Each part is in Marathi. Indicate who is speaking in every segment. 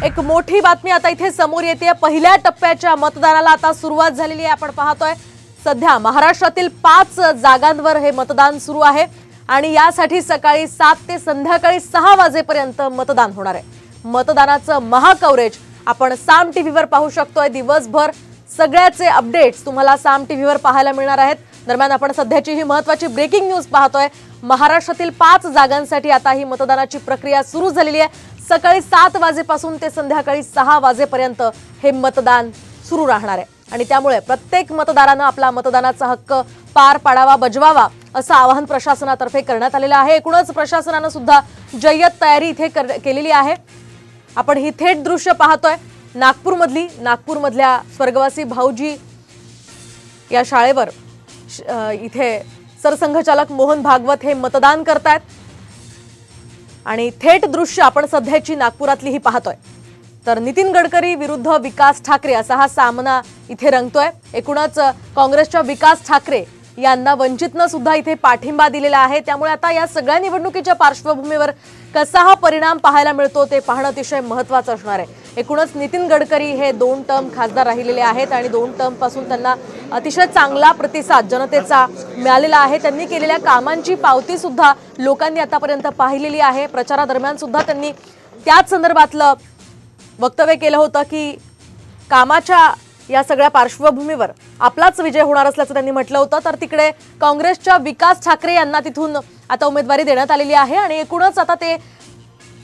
Speaker 1: एक मोठी बातमी आता इथे समोर येते। पहिल्या टप्प्याच्या मतदानाला आता सुरुवात झालेली आहे। आपण पाहतोय सध्या महाराष्ट्रातील 5 जागांवर हे मतदान सुरू आहे आणि यासाठी सकाळी 7 ते संध्याकाळी 6 वाजेपर्यंत मतदान होणार आहे। मतदानाचं महाकवरेज आपण साम टीव्हीवर पाहू शकतोय। दिवसभर सगळ्याचे अपडेट्स तुम्हाला साम टीव्हीवर पाहायला मिळणार आहेत। दरम्यान आपण सध्याची ही महत्त्वाची ब्रेकिंग न्यूज पाहतोय। महाराष्ट्रातील 5 जागांसाठी आता ही मतदानाची प्रक्रिया सुरू झालेली आहे। सकाळी 7 वाजेपासून ते संध्याकाळी 6 वाजेपर्यंत हे मतदान सुरू राहणार आहे आणि त्यामुळे प्रत्येक मतदाराने आपला मतदानाचा हक्क पार पाडावा, बजवावा असं आवाहन प्रशासनातर्फे करण्यात आलेलं आहे। एकूणच प्रशासनाने सुद्धा जय्यत तयारी इथे केलेली आहे। आपण ही थेट दृश्य पाहतोय नागपूरमधल्या स्वर्गवासी भाऊजी या शाळेवर इथे सरसंघचालक मोहन भागवत हे मतदान करतात आणि थेट दृश्य आपण सध्याची नागपुरातली ही पाहतोय। तर नितीन गडकरी विरुद्ध विकास ठाकरे असा हा सामना इथे रंगतोय। एकूणच काँग्रेसच्या विकास ठाकरे यांना वंचितनं सुद्धा इथे पाठिंबा दिलेला आहे। त्यामुळे आता या सगळ्या निवडणुकीच्या पार्श्वभूमीवर कसा हा परिणाम पाहायला मिळतो ते पाहणं अतिशय महत्त्वाचं असणार आहे। एकूणच नितीन गडकरी हे 2 टर्म खासदार राहिलेले आहेत आणि 2 टर्म पासून त्यांना अतिशय चांगला प्रतिसाद जनतेचा मिळालेला आहे। त्यांनी केलेल्या कामांची पावती सुद्धा लोकांनी आतापर्यंत पाहिलेली आहे। प्रचारादरम्यान सुद्धा त्यांनी त्याच संदर्भातलं वक्तव्य केलं होतं की कामाच्या या सगळ्या पार्श्वभूमीवर आपलाच विजय होणार असल्याचं त्यांनी म्हटलं होतं। तर तिकडे काँग्रेसच्या विकास ठाकरे यांना तिथून आता उमेदवारी देण्यात आलेली आहे आणि एकूणच आता ते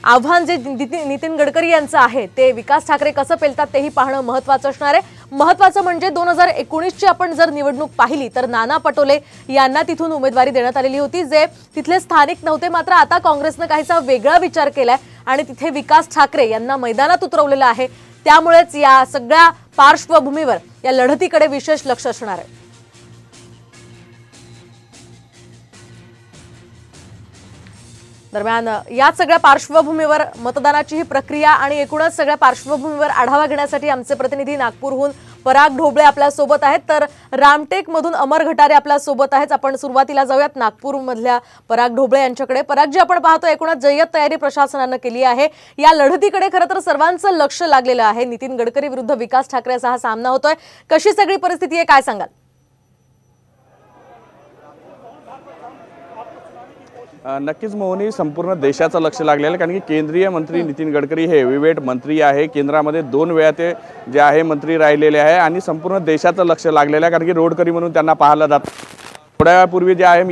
Speaker 1: आव्हान जे नितीन गडकरी यांचं आहे ते विकास ठाकरे कसं पेलतात तेही पाहणं महत्त्वाचं असणार आहे। महत्त्वाचं म्हणजे 2019ची आपण जर निवडणूक पाहिली तर नाना पटोले यांना तिथून उमेदवारी देण्यात आलेली होती, जे तिथले स्थानिक नव्हते। मात्र आता काँग्रेसने काहीसा वेगळा विचार केलाय आणि तिथे विकास ठाकरे यांना मैदानात उतरवलेलं आहे। त्यामुळेच या सगळ्या पार्श्वभूमीवर या लढतीकडे विशेष लक्ष असणार आहे। दरम्यान या सगळ्या पार्श्वभूमीवर मतदानाची ही प्रक्रिया आणि एकूणच सगळ्या पार्श्वभूमीवर आढावा घेण्यासाठी आमचे प्रतिनिधी नागपूरहून पराग ढोबळे आपल्या सोबत आहेत। तर रामटेक मधून अमर घटारे आपल्या सोबत आहेत। आपण सुरुवातीला जाऊयात नागपूरमधल्या पराग ढोबळे यांच्याकडे। पराग जी आपण पाहतो एकूणच जय्यत तयारी प्रशासनाने केली आहे। या लढतीकडे खरं तर सर्वांचं लक्ष लागलेलं आहे। नितीन गडकरी विरुद्ध विकास ठाकरे असा हा सामना होतोय। कशी सगळी परिस्थिती आहे काय सांगाल?
Speaker 2: नक्कीच मोहनी, संपूर्ण देशाचं लक्ष लागलेलं आहे कारण की केंद्रीय मंत्री नितीन गडकरी हे हेवीवेट मंत्री आहे। केंद्रामध्ये 2 वेळा ते जे आहे मंत्री राहिलेले आहे आणि संपूर्ण देशाचं लक्ष लागलेलं आहे कारण की रोडकरी म्हणून त्यांना पाहायला जातं। थोड्या वेळापूर्वी जे आहे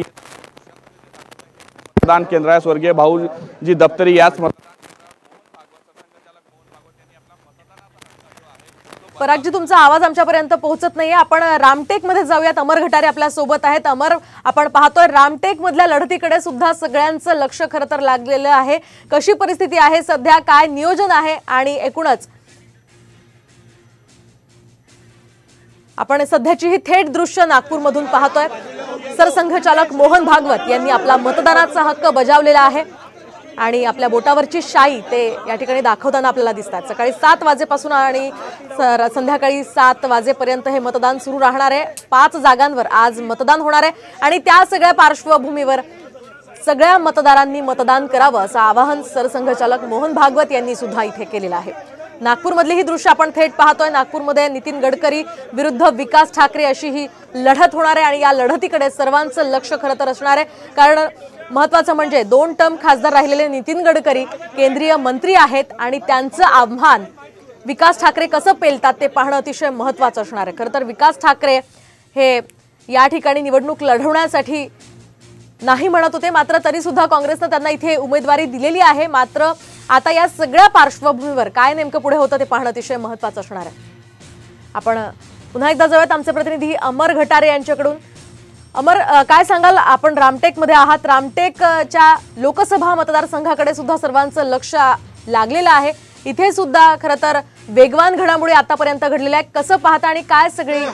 Speaker 2: मतदान केंद्र आहे स्वर्गीय भाऊजी दप्तरी याच
Speaker 1: परागजी तुमचा आवाज आमच्यापर्यंत पोहोचत नाहीये। आपण रामटेक मध्ये जाऊयात। अमर घटारे आपल्या सोबत आहेत। अमर, आपण पाहतोय रामटेक मधल्या लढतीकडे सुद्धा सगळ्यांचं लक्ष खरं तर लागलेलं आहे। कशी परिस्थिती आहे सध्या, काय नियोजन आहे आणि एकूणच आपण सध्याची ही थेट दृश्य नागपूरमधून पाहतोय। सरसंघचालक मोहन भागवत यांनी आपला मतदानाचा हक्क बजावलेला आहे आणि आपल्या बोटावरची शाई ते या ठिकाणी दाखवताना आपल्याला दिसतात। सकाळी 7 वाजेपासून आणि संध्याकाळी 7 वाजेपर्यंत हे मतदान सुरू राहणार आहे। 5 जागांवर आज मतदान होणार आहे आणि त्या सगळ्या पार्श्वभूमीवर सगळ्या मतदारांनी मतदान करावं असं आवाहन सरसंघचालक मोहन भागवत यांनी सुद्धा इथे केलेलं आहे। नागपूरमधली ही दृश्य आपण थेट पाहतोय। नागपूरमध्ये नितीन गडकरी विरुद्ध विकास ठाकरे अशी ही लढत होणार आहे आणि या लढतीकडे सर्वांचं लक्ष खरं तर असणार आहे कारण महत्त्वाचं म्हणजे 2 टर्म खासदार राहिलेले नितीन गडकरी केंद्रीय मंत्री आहेत आणि त्यांचं आव्हान विकास ठाकरे कसं पेलतात ते पाहणं अतिशय महत्त्वाचं असणार आहे। खरं तर विकास ठाकरे हे या ठिकाणी निवडणूक लढवण्यासाठी नाही म्हणत होते, मात्र तरी सुद्धा काँग्रेसने त्यांना इथे उमेदवारी दिलेली आहे। मात्र आता या सगळ्या पार्श्वभूमीवर काय नेमकं पुढे होतं ते पाहणं अतिशय महत्त्वाचं असणार आहे। आपण पुन्हा एकदा जाऊयात आमचे प्रतिनिधी अमर घटारे यांच्याकडून। अमर, काय सांगाल? आपण रामटेक मध्ये आहात। रामटेकच्या लोकसभा मतदारसंघाकडे सुद्धा सर्वांचं लक्ष लागलेलं आहे। इथे सुद्धा खरं तर वेगवान घडामोडी आतापर्यंत घडलेल्या आहेत। कसं पाहता आणि काय सगळी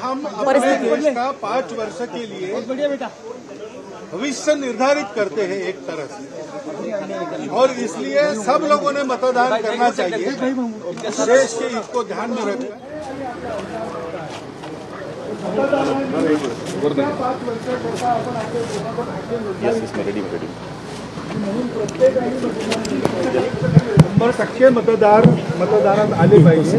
Speaker 1: परिस्थिती?
Speaker 3: 5 वर्ष के लिए भविष्य निर्धारित करते हैं एक तरह से, और इसलिए सब लोगों ने मतदान करना चाहिए। देश के हित को ध्यान में रखें।
Speaker 4: शंभर टक्के मतदार
Speaker 3: मतदानात आले पाहिजे.